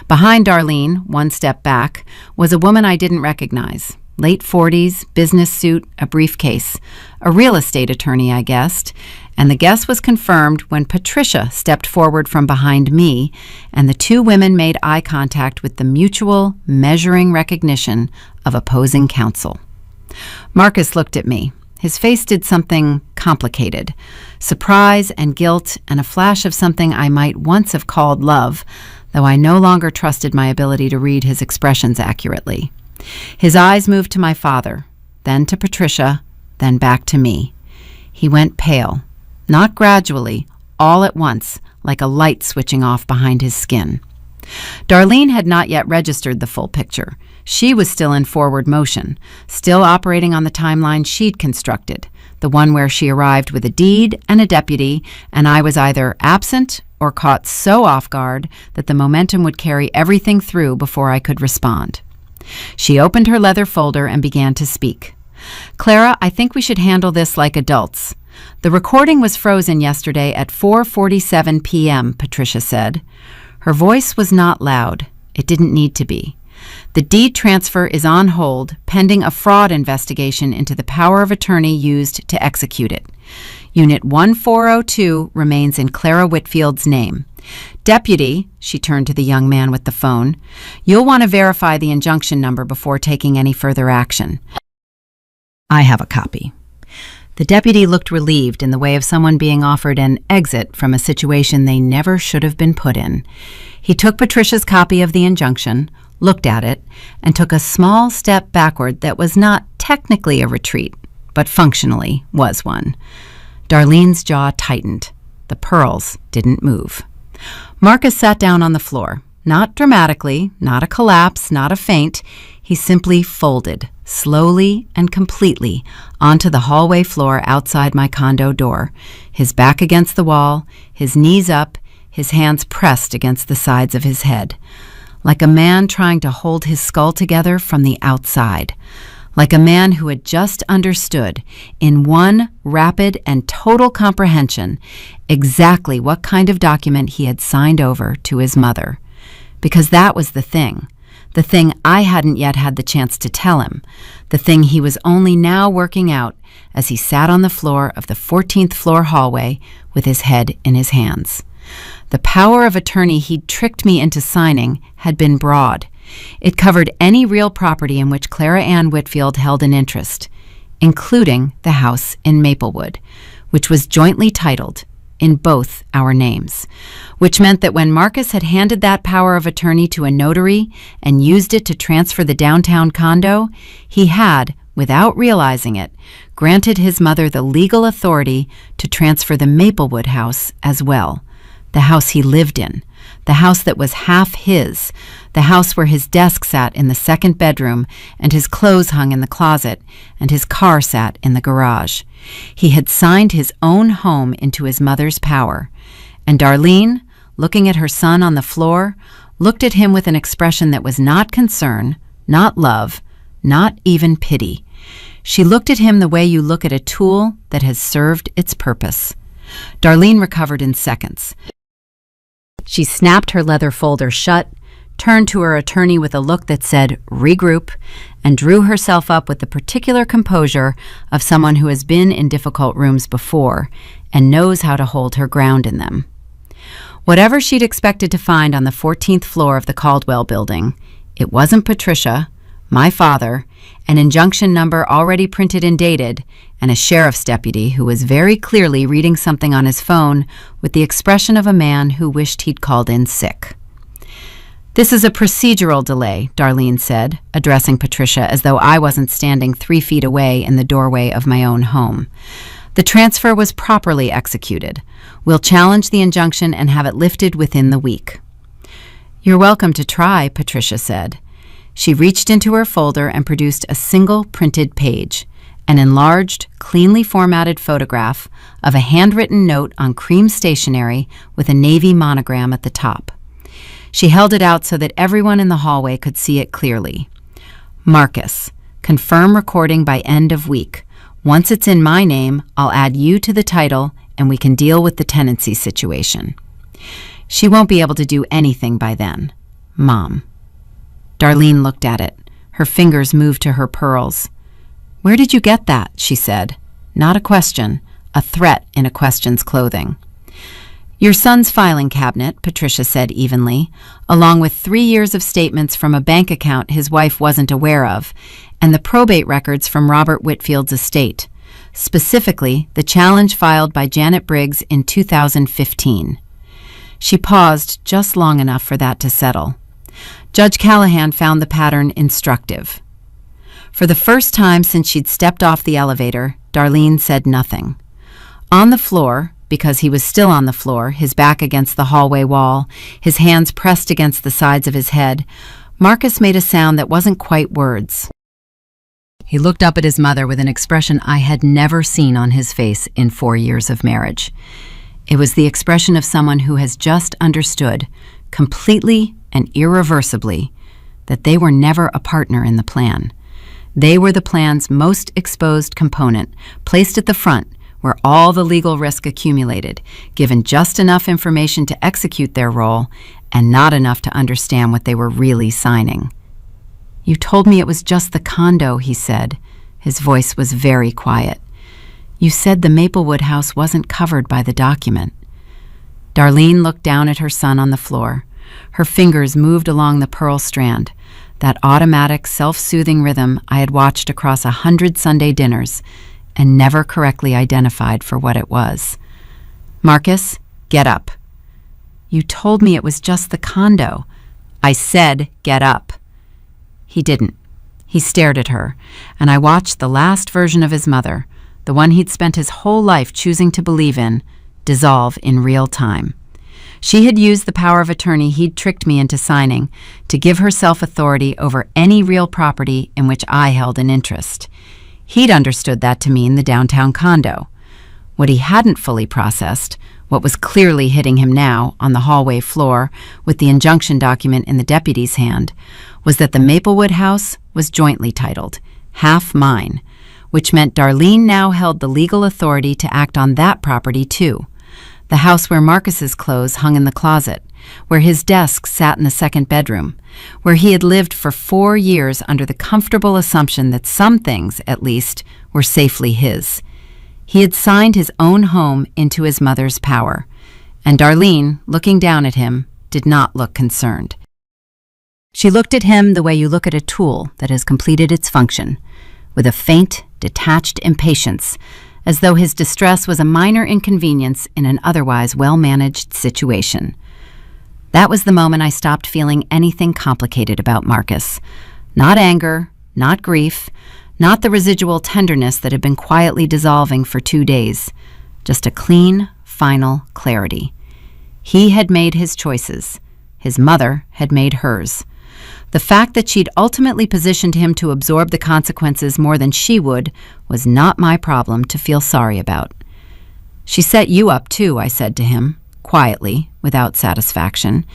Behind Darlene, one step back, was a woman I didn't recognize. Late 40s, business suit, a briefcase. A real estate attorney, I guessed. And the guess was confirmed when Patricia stepped forward from behind me, and the two women made eye contact with the mutual, measuring recognition of opposing counsel. Marcus looked at me. His face did something complicated. Surprise and guilt and a flash of something I might once have called love, though I no longer trusted my ability to read his expressions accurately. His eyes moved to my father, then to Patricia, then back to me. He went pale, not gradually, all at once, like a light switching off behind his skin. Darlene had not yet registered the full picture. She was still in forward motion, still operating on the timeline she'd constructed, the one where she arrived with a deed and a deputy, and I was either absent or caught so off guard that the momentum would carry everything through before I could respond. She opened her leather folder and began to speak. "Clara, I think we should handle this like adults. The recording was frozen yesterday at 4:47 p.m., Patricia said. Her voice was not loud. It didn't need to be. The deed transfer is on hold, pending a fraud investigation into the power of attorney used to execute it. Unit 1402 remains in Clara Whitfield's name. Deputy," she turned to the young man with the phone, "you'll want to verify the injunction number before taking any further action." "I have a copy." The deputy looked relieved in the way of someone being offered an exit from a situation they never should have been put in. He took Patricia's copy of the injunction, looked at it, and took a small step backward that was not technically a retreat, but functionally was one. Darlene's jaw tightened. The pearls didn't move. Marcus sat down on the floor. Not dramatically, not a collapse, not a faint. He simply folded, slowly and completely, onto the hallway floor outside my condo door, his back against the wall, his knees up, his hands pressed against the sides of his head. Like a man trying to hold his skull together from the outside. Like a man who had just understood, in one rapid and total comprehension, exactly what kind of document he had signed over to his mother. Because that was the thing I hadn't yet had the chance to tell him, the thing he was only now working out as he sat on the floor of the 14th floor hallway with his head in his hands. The power of attorney he'd tricked me into signing had been broad. It covered any real property in which Clara Ann Whitfield held an interest, including the house in Maplewood, which was jointly titled in both our names, which meant that when Marcus had handed that power of attorney to a notary and used it to transfer the downtown condo, he had, without realizing it, granted his mother the legal authority to transfer the Maplewood house as well, the house he lived in, the house that was half his, the house where his desk sat in the second bedroom and his clothes hung in the closet and his car sat in the garage. He had signed his own home into his mother's power, and Darlene, looking at her son on the floor, looked at him with an expression that was not concern, not love, not even pity. She looked at him the way you look at a tool that has served its purpose. Darlene recovered in seconds. She snapped her leather folder shut, turned to her attorney with a look that said, "Regroup," and drew herself up with the particular composure of someone who has been in difficult rooms before and knows how to hold her ground in them. Whatever she'd expected to find on the 14th floor of the Caldwell building, it wasn't Patricia, my father, an injunction number already printed and dated, and a sheriff's deputy who was very clearly reading something on his phone with the expression of a man who wished he'd called in sick. "This is a procedural delay," Darlene said, addressing Patricia as though I wasn't standing 3 feet away in the doorway of my own home. "The transfer was properly executed. We'll challenge the injunction and have it lifted within the week." "You're welcome to try," Patricia said. She reached into her folder and produced a single printed page, an enlarged, cleanly formatted photograph of a handwritten note on cream stationery with a navy monogram at the top. She held it out so that everyone in the hallway could see it clearly. Marcus, confirm recording by end of week. Once it's in my name, I'll add you to the title and we can deal with the tenancy situation. She won't be able to do anything by then. Mom. Darlene looked at it. Her fingers moved to her pearls. Where did you get that? She said. Not a question, a threat in a question's clothing. Your son's filing cabinet, Patricia said evenly, along with 3 years of statements from a bank account his wife wasn't aware of, and the probate records from Robert Whitfield's estate, specifically the challenge filed by Janet Briggs in 2015. She paused just long enough for that to settle. Judge Callahan found the pattern instructive. For the first time since she'd stepped off the elevator, Darlene said nothing. On the floor, because he was still on the floor, his back against the hallway wall, his hands pressed against the sides of his head, Marcus made a sound that wasn't quite words. He looked up at his mother with an expression I had never seen on his face in 4 years of marriage. It was the expression of someone who has just understood, completely and irreversibly, that they were never a partner in the plan. They were the plan's most exposed component, placed at the front, where all the legal risk accumulated, given just enough information to execute their role and not enough to understand what they were really signing. You told me it was just the condo, he said. His voice was very quiet. You said the Maplewood house wasn't covered by the document. Darlene looked down at her son on the floor. Her fingers moved along the pearl strand, that automatic, self-soothing rhythm I had watched across 100 Sunday dinners and never correctly identified for what it was. Marcus, get up. You told me it was just the condo. I said, get up. He didn't. He stared at her, and I watched the last version of his mother, the one he'd spent his whole life choosing to believe in, dissolve in real time. She had used the power of attorney he'd tricked me into signing to give herself authority over any real property in which I held an interest. He'd understood that to mean the downtown condo. What he hadn't fully processed, what was clearly hitting him now on the hallway floor with the injunction document in the deputy's hand, was that the Maplewood house was jointly titled, half mine, which meant Darlene now held the legal authority to act on that property too. The house where Marcus's clothes hung in the closet, where his desk sat in the second bedroom, where he had lived for 4 years under the comfortable assumption that some things, at least, were safely his. He had signed his own home into his mother's power, and Darlene, looking down at him, did not look concerned. She looked at him the way you look at a tool that has completed its function, with a faint, detached impatience, as though his distress was a minor inconvenience in an otherwise well-managed situation. That was the moment I stopped feeling anything complicated about Marcus. Not anger, not grief, not the residual tenderness that had been quietly dissolving for 2 days. Just a clean, final clarity. He had made his choices. His mother had made hers. The fact that she'd ultimately positioned him to absorb the consequences more than she would was not my problem to feel sorry about. She set you up too, I said to him, quietly, without satisfaction.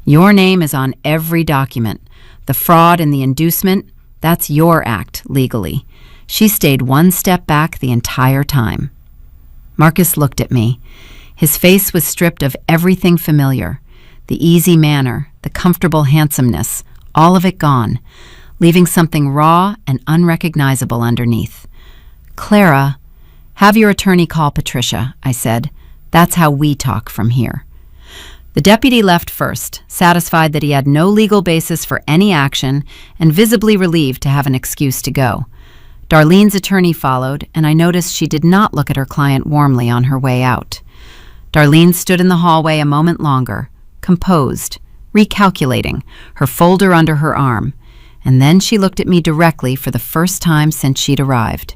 Your name is on every document. The fraud and the inducement, that's your act, legally. She stayed 1 step back the entire time. Marcus looked at me. His face was stripped of everything familiar, the easy manner, the comfortable handsomeness, all of it gone, leaving something raw and unrecognizable underneath. Clara, have your attorney call Patricia, I said. That's how we talk from here. The deputy left first, satisfied that he had no legal basis for any action and visibly relieved to have an excuse to go. Darlene's attorney followed, and I noticed she did not look at her client warmly on her way out. Darlene stood in the hallway a moment longer, composed, recalculating, her folder under her arm, and then she looked at me directly for the first time since she'd arrived.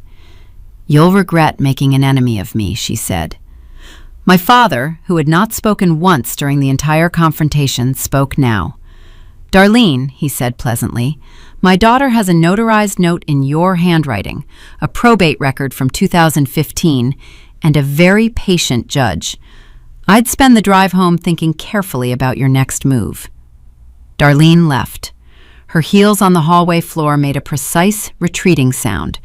You'll regret making an enemy of me, she said. My father, who had not spoken once during the entire confrontation, spoke now. "Darlene," he said pleasantly, "my daughter has a notarized note in your handwriting, a probate record from 2015, and a very patient judge. I'd spend the drive home thinking carefully about your next move." Darlene left. Her heels on the hallway floor made a precise retreating sound,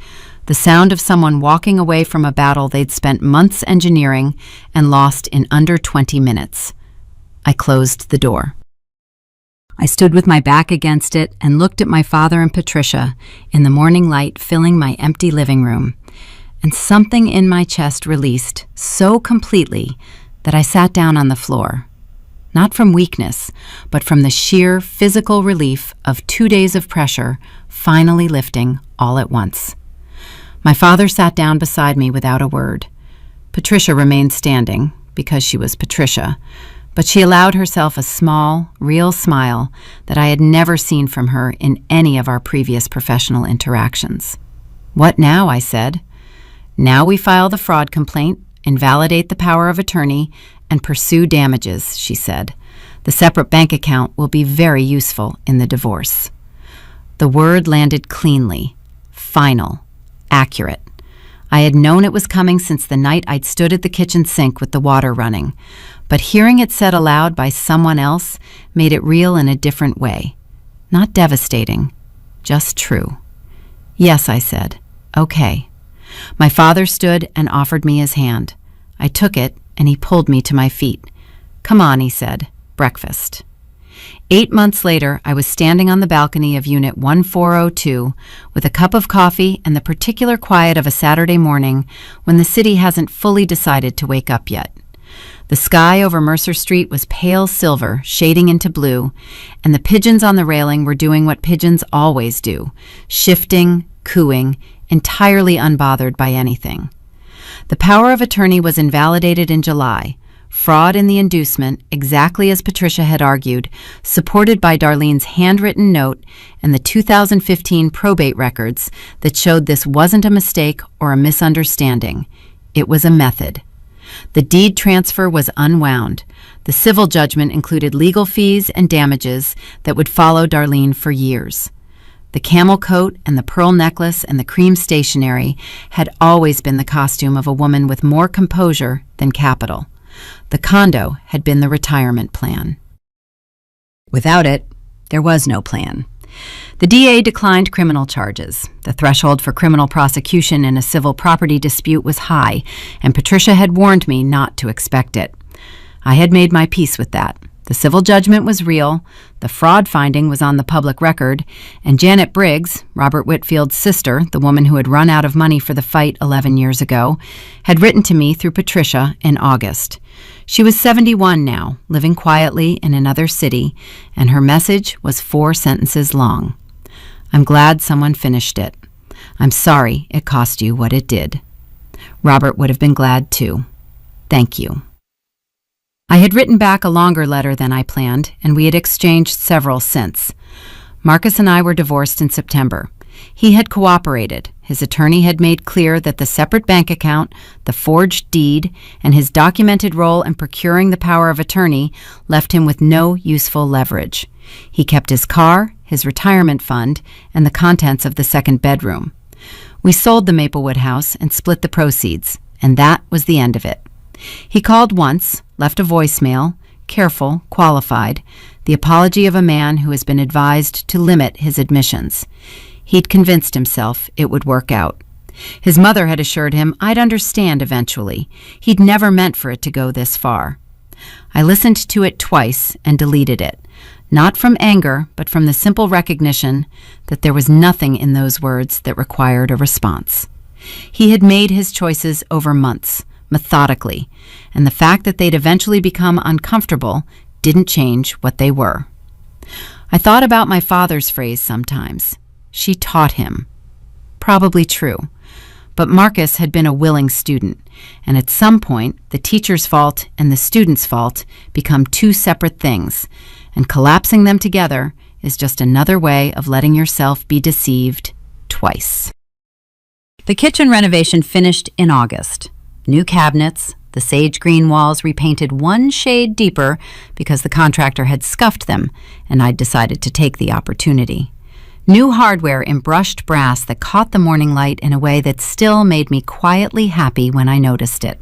the sound of someone walking away from a battle they'd spent months engineering and lost in under 20 minutes. I closed the door. I stood with my back against it and looked at my father and Patricia in the morning light filling my empty living room, and something in my chest released so completely that I sat down on the floor. Not from weakness, but from the sheer physical relief of 2 days of pressure finally lifting all at once. My father sat down beside me without a word. Patricia remained standing, because she was Patricia, but she allowed herself a small, real smile that I had never seen from her in any of our previous professional interactions. "What now?" I said. "Now we file the fraud complaint, invalidate the power of attorney, and pursue damages," she said. "The separate bank account will be very useful in the divorce." The word landed cleanly, final, accurate. I had known it was coming since the night I'd stood at the kitchen sink with the water running, but hearing it said aloud by someone else made it real in a different way. Not devastating, just true. "Yes," I said. "Okay." My father stood and offered me his hand. I took it, and he pulled me to my feet. "Come on," he said. "Breakfast." 8 months later, I was standing on the balcony of Unit 1402 with a cup of coffee and the particular quiet of a Saturday morning when the city hasn't fully decided to wake up yet. The sky over Mercer Street was pale silver, shading into blue, and the pigeons on the railing were doing what pigeons always do, shifting, cooing, entirely unbothered by anything. The power of attorney was invalidated in July, fraud in the inducement, exactly as Patricia had argued, supported by Darlene's handwritten note and the 2015 probate records that showed this wasn't a mistake or a misunderstanding. It was a method. The deed transfer was unwound. The civil judgment included legal fees and damages that would follow Darlene for years. The camel coat and the pearl necklace and the cream stationery had always been the costume of a woman with more composure than capital. The condo had been the retirement plan. Without it, there was no plan. The DA declined criminal charges. The threshold for criminal prosecution in a civil property dispute was high, and Patricia had warned me not to expect it. I had made my peace with that. The civil judgment was real, the fraud finding was on the public record, and Janet Briggs, Robert Whitfield's sister, the woman who had run out of money for the fight 11 years ago, had written to me through Patricia in August. She was 71 now, living quietly in another city, and her message was 4 sentences long. "I'm glad someone finished it. I'm sorry it cost you what it did. Robert would have been glad too. Thank you." I had written back a longer letter than I planned, and we had exchanged several since. Marcus and I were divorced in September. He had cooperated. His attorney had made clear that the separate bank account, the forged deed, and his documented role in procuring the power of attorney left him with no useful leverage. He kept his car, his retirement fund, and the contents of the second bedroom. We sold the Maplewood house and split the proceeds, and that was the end of it. He called once, left a voicemail, careful, qualified, the apology of a man who has been advised to limit his admissions. He'd convinced himself it would work out. His mother had assured him I'd understand eventually. He'd never meant for it to go this far. I listened to it twice and deleted it, not from anger, but from the simple recognition that there was nothing in those words that required a response. He had made his choices over months, methodically, and the fact that they'd eventually become uncomfortable didn't change what they were. I thought about my father's phrase sometimes. She taught him. Probably true. But Marcus had been a willing student, and at some point, the teacher's fault and the student's fault become 2 separate things, and collapsing them together is just another way of letting yourself be deceived twice. The kitchen renovation finished in August. New cabinets, the sage green walls repainted one shade deeper because the contractor had scuffed them, and I'd decided to take the opportunity. New hardware in brushed brass that caught the morning light in a way that still made me quietly happy when I noticed it.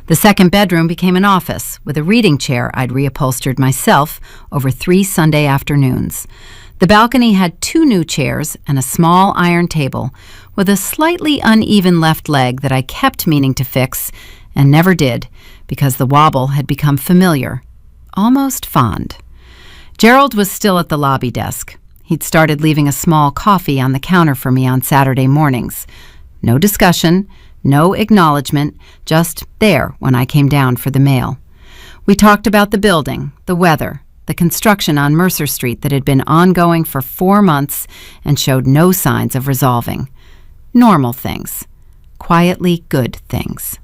The second bedroom became an office with a reading chair I'd reupholstered myself over 3 Sunday afternoons. The balcony had 2 new chairs and a small iron table with a slightly uneven left leg that I kept meaning to fix and never did because the wobble had become familiar, almost fond. Gerald was still at the lobby desk. He'd started leaving a small coffee on the counter for me on Saturday mornings. No discussion, no acknowledgement, just there when I came down for the mail. We talked about the building, the weather, the construction on Mercer Street that had been ongoing for 4 months and showed no signs of resolving. Normal things. Quietly good things.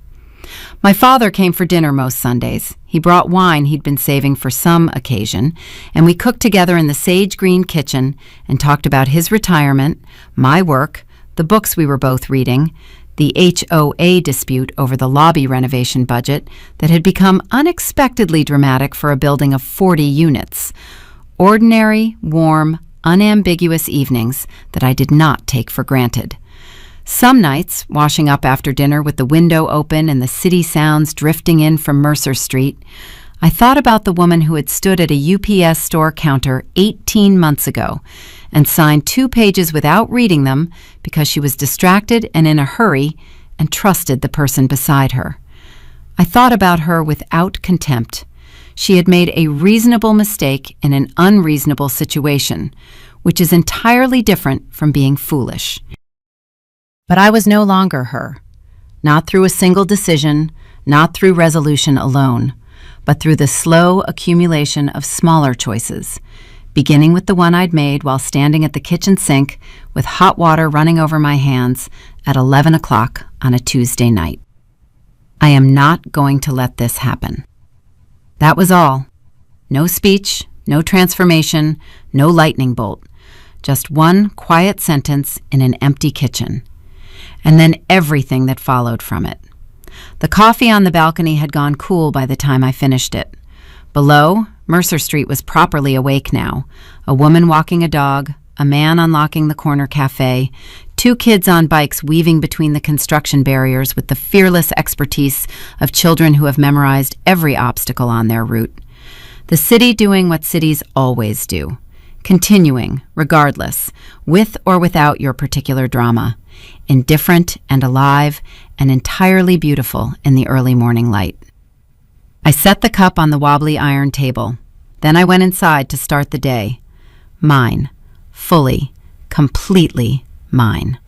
My father came for dinner most Sundays. He brought wine he'd been saving for some occasion, and we cooked together in the sage green kitchen and talked about his retirement, my work, the books we were both reading, the HOA dispute over the lobby renovation budget that had become unexpectedly dramatic for a building of 40 units. Ordinary, warm, unambiguous evenings that I did not take for granted. Some nights, washing up after dinner with the window open and the city sounds drifting in from Mercer Street, I thought about the woman who had stood at a UPS store counter 18 months ago and signed 2 pages without reading them because she was distracted and in a hurry and trusted the person beside her. I thought about her without contempt. She had made a reasonable mistake in an unreasonable situation, which is entirely different from being foolish. But I was no longer her, not through a single decision, not through resolution alone, but through the slow accumulation of smaller choices, beginning with the one I'd made while standing at the kitchen sink with hot water running over my hands at 11 o'clock on a Tuesday night. I am not going to let this happen. That was all. No speech, no transformation, no lightning bolt. Just one quiet sentence in an empty kitchen. And then everything that followed from it. The coffee on the balcony had gone cool by the time I finished it. Below, Mercer Street was properly awake now. A woman walking a dog, a man unlocking the corner cafe, 2 kids on bikes weaving between the construction barriers with the fearless expertise of children who have memorized every obstacle on their route. The city doing what cities always do. Continuing, regardless, with or without your particular drama. Indifferent and alive and entirely beautiful in the early morning light. I set the cup on the wobbly iron table. Then I went inside to start the day. Mine. Fully, completely mine.